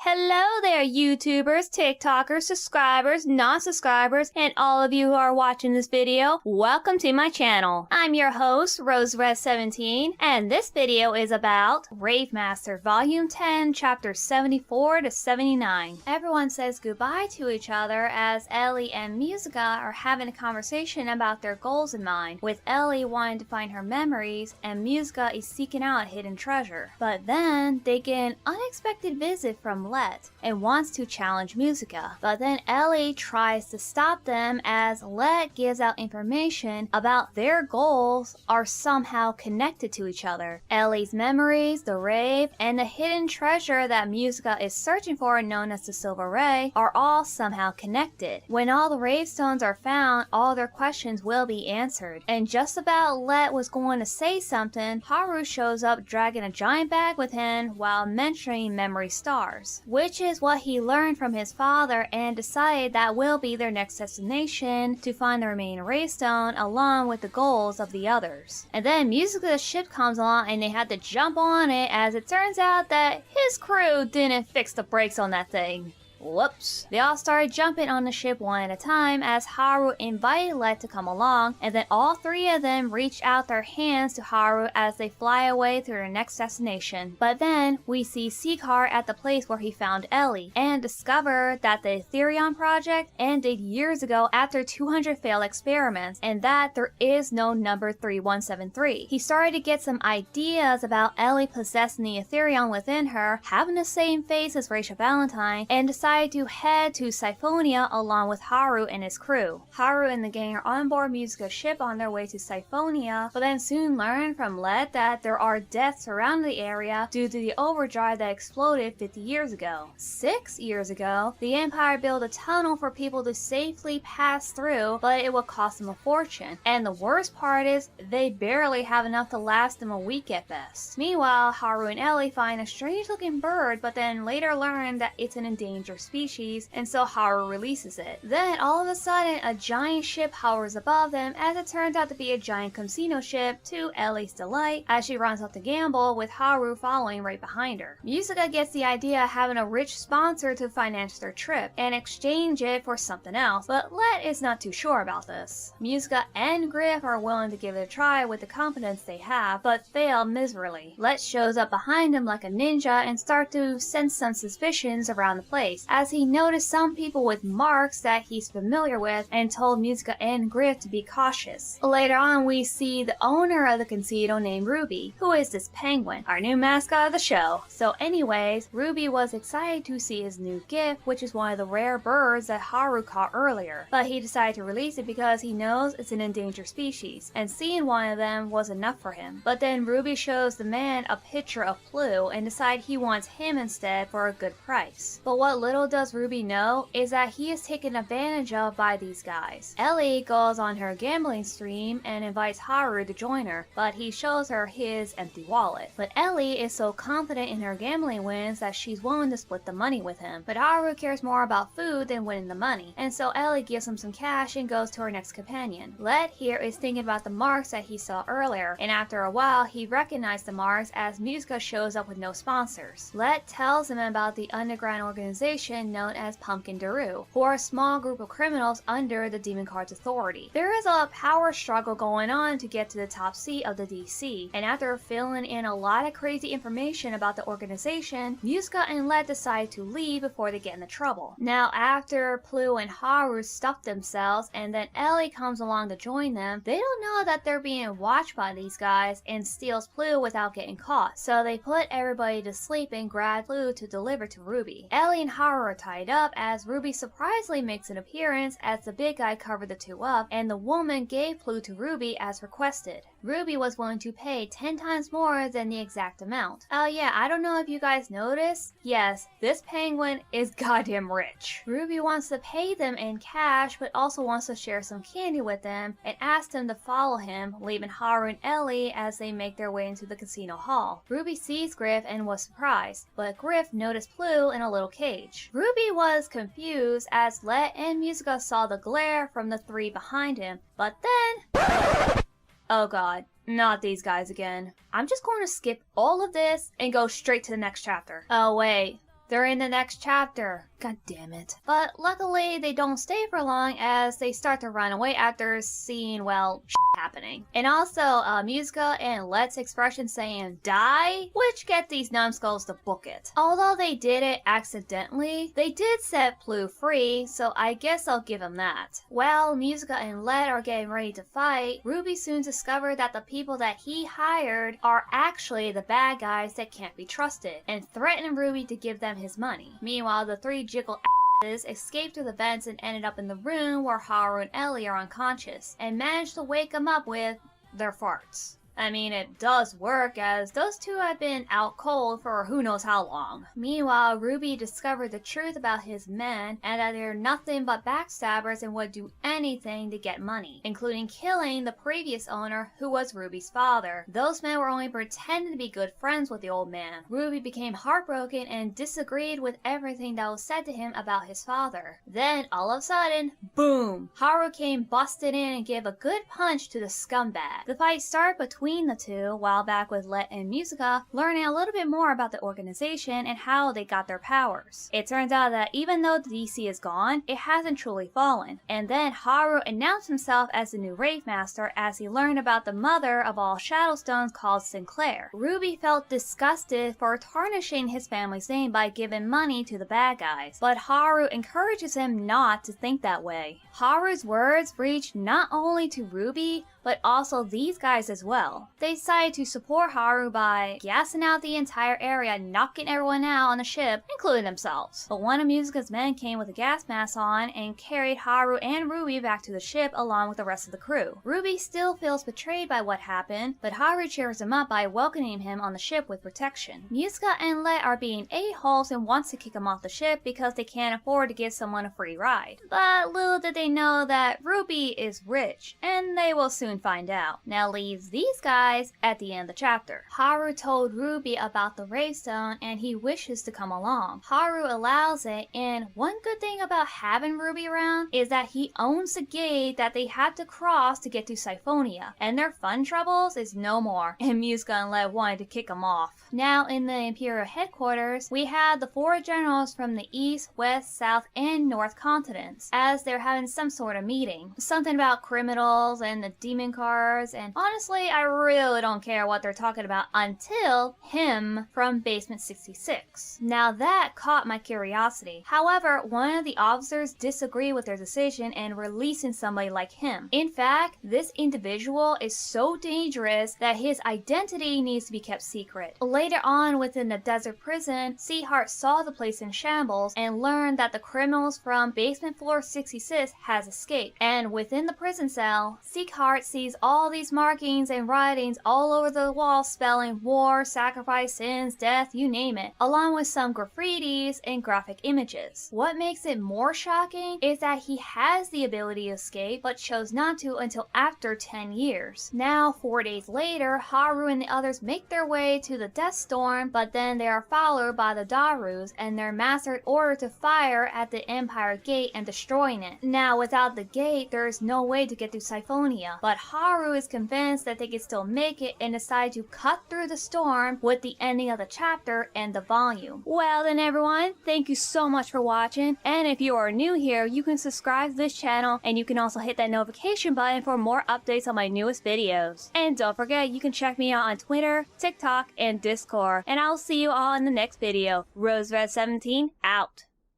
Hello there, YouTubers, TikTokers, subscribers, non-subscribers, and all of you who are watching this video. Welcome to my channel. I'm your host, RoseRed17, and this video is about Rave Master Volume 10, Chapters 74 to 79. Everyone says goodbye to each other as Ellie and Musica are having a conversation about their goals in mind, with Ellie wanting to find her memories and Musica is seeking out a hidden treasure. But then they get an unexpected visit from Let and wants to challenge Musica, but then Ellie tries to stop them as Let gives out information about their goals are somehow connected to each other. Ellie's memories, the rave, and the hidden treasure that Musica is searching for known as the Silver Ray are all somehow connected. When all the rave stones are found, all their questions will be answered. And just about Let was going to say something, Haru shows up dragging a giant bag with him while mentioning memory stars, which is what he learned from his father and decided that will be their next destination to find the remaining rave stone along with the goals of the others. And then Musica's ship comes along and they had to jump on it as it turns out that his crew didn't fix the brakes on that thing. Whoops. They all started jumping on the ship one at a time as Haru invited Let to come along, and then all three of them reach out their hands to Haru as they fly away to their next destination. But then we see Seekar at the place where he found Ellie and discover that the Ethereum project ended years ago after 200 failed experiments and that there is no number 3173. He started to get some ideas about Ellie possessing the Ethereum within her, having the same face as Rachel Valentine, and decided to head to Syphonia along with Haru and his crew. Haru and the gang are on board Musica's ship on their way to Syphonia, but then soon learn from Let that there are deaths around the area due to the overdrive that exploded 50 years ago. 6 years ago, the Empire built a tunnel for people to safely pass through, but it will cost them a fortune. And the worst part is, they barely have enough to last them a week at best. Meanwhile, Haru and Ellie find a strange looking bird, but then later learn that it's an endangered species, and so Haru releases it. Then all of a sudden a giant ship hovers above them as it turns out to be a giant casino ship to Ellie's delight as she runs off to gamble with Haru following right behind her. Musica gets the idea of having a rich sponsor to finance their trip and exchange it for something else, but Let is not too sure about this. Musica and Griff are willing to give it a try with the confidence they have, but fail miserably. Let shows up behind them like a ninja and start to sense some suspicions around the place, as he noticed some people with marks that he's familiar with and told Musica and Griff to be cautious. Later on, we see the owner of the casino named Ruby, who is this penguin, our new mascot of the show. So anyways, Ruby was excited to see his new gift, which is one of the rare birds that Haru caught earlier, but he decided to release it because he knows it's an endangered species, and seeing one of them was enough for him. But then Ruby shows the man a picture of Plu and decides he wants him instead for a good price. But what little does Ruby know is that he is taken advantage of by these guys. Ellie goes on her gambling stream and invites Haru to join her, but he shows her his empty wallet. But Ellie is so confident in her gambling wins that she's willing to split the money with him. But Haru cares more about food than winning the money, and so Ellie gives him some cash and goes to her next companion. Let here is thinking about the marks that he saw earlier, and after a while he recognized the marks as Musica shows up with no sponsors. Let tells him about the underground organization known as Pumpkin Daru, who are a small group of criminals under the Demon Card's authority. There is a power struggle going on to get to the top seat of the DC, and after filling in a lot of crazy information about the organization, Musica and Let decide to leave before they get into trouble. Now after Plu and Haru stuff themselves and then Ellie comes along to join them, they don't know that they're being watched by these guys and steals Plu without getting caught, so they put everybody to sleep and grab Plu to deliver to Ruby. Ellie and Haru are tied up as Ruby surprisingly makes an appearance as the big guy covered the two up and the woman gave Plu to Ruby as requested. Ruby was willing to pay 10 times more than the exact amount. Oh yeah, I don't know if you guys noticed. Yes, this penguin is goddamn rich. Ruby wants to pay them in cash but also wants to share some candy with them and asks them to follow him, leaving Haru and Ellie as they make their way into the casino hall. Ruby sees Griff and was surprised, but Griff noticed Plu in a little cage. Ruby was confused as Let and Musica saw the glare from the three behind him, but then... Oh god, not these guys again. I'm just going to skip all of this and go straight to the next chapter. Oh wait, during the next chapter. God damn it. But luckily, they don't stay for long as they start to run away after seeing, well, happening. And also, Musica and Let's expression saying die, which get these numbskulls to book it. Although they did it accidentally, they did set Blue free, so I guess I'll give them that. While Musica and Let are getting ready to fight, Ruby soon discovered that the people that he hired are actually the bad guys that can't be trusted, and threaten Ruby to give them his money. Meanwhile, the three jiggle escaped through the vents and ended up in the room where Haru and Ellie are unconscious, and managed to wake them up with their farts. I mean, it does work, as those two have been out cold for who knows how long. Meanwhile, Ruby discovered the truth about his men, and that they're nothing but backstabbers and would do anything to get money, including killing the previous owner, who was Ruby's father. Those men were only pretending to be good friends with the old man. Ruby became heartbroken and disagreed with everything that was said to him about his father. Then, all of a sudden, boom! Haru came busted in and gave a good punch to the scumbag. The fight started between the two, while back with Let and Musica, learning a little bit more about the organization and how they got their powers. It turns out that even though the DC is gone, it hasn't truly fallen. And then Haru announced himself as the new Rave Master as he learned about the mother of all Shadowstones called Sinclair. Ruby felt disgusted for tarnishing his family's name by giving money to the bad guys, but Haru encourages him not to think that way. Haru's words reached not only to Ruby, but also these guys as well. They decided to support Haru by gassing out the entire area, knocking everyone out on the ship, including themselves. But one of Musica's men came with a gas mask on and carried Haru and Ruby back to the ship along with the rest of the crew. Ruby still feels betrayed by what happened, but Haru cheers him up by welcoming him on the ship with protection. Musica and Let are being a-holes and wants to kick him off the ship because they can't afford to give someone a free ride. But little did they know that Ruby is rich, and they will soon find out. Now leaves these guys at the end of the chapter. Haru told Ruby about the Rave Stone and he wishes to come along. Haru allows it, and one good thing about having Ruby around is that he owns the gate that they have to cross to get to Syphonia, and their fun troubles is no more, and Musica and Let wanted to kick him off. Now in the Imperial headquarters, we have the four generals from the East, West, South, and North continents, as they're having some sort of meeting. Something about criminals and the demon cards, and honestly, I really don't care what they're talking about until him from Basement 66. Now that caught my curiosity. However, one of the officers disagreed with their decision in releasing somebody like him. In fact, this individual is so dangerous that his identity needs to be kept secret. Later on within the desert prison, Seahart saw the place in shambles and learned that the criminals from Basement Floor 66 has escaped. And within the prison cell, Seahart sees all these markings and writings all over the wall spelling war, sacrifice, sins, death, you name it, along with some graffitis and graphic images. What makes it more shocking is that he has the ability to escape, but chose not to until after 10 years. Now, 4 days later, Haru and the others make their way to the Death Storm, but then they are followed by the Darus, and their master ordered to fire at the Empire Gate and destroying it. Now, without the gate, there is no way to get to Syphonia, but Haru is convinced that they can still make it and decide to cut through the storm with the ending of the chapter and the volume. Well then everyone, thank you so much for watching, and if you are new here, you can subscribe to this channel, and you can also hit that notification button for more updates on my newest videos. And don't forget, you can check me out on Twitter, TikTok, and Discord, and I'll see you all in the next video. RoseRed17 out.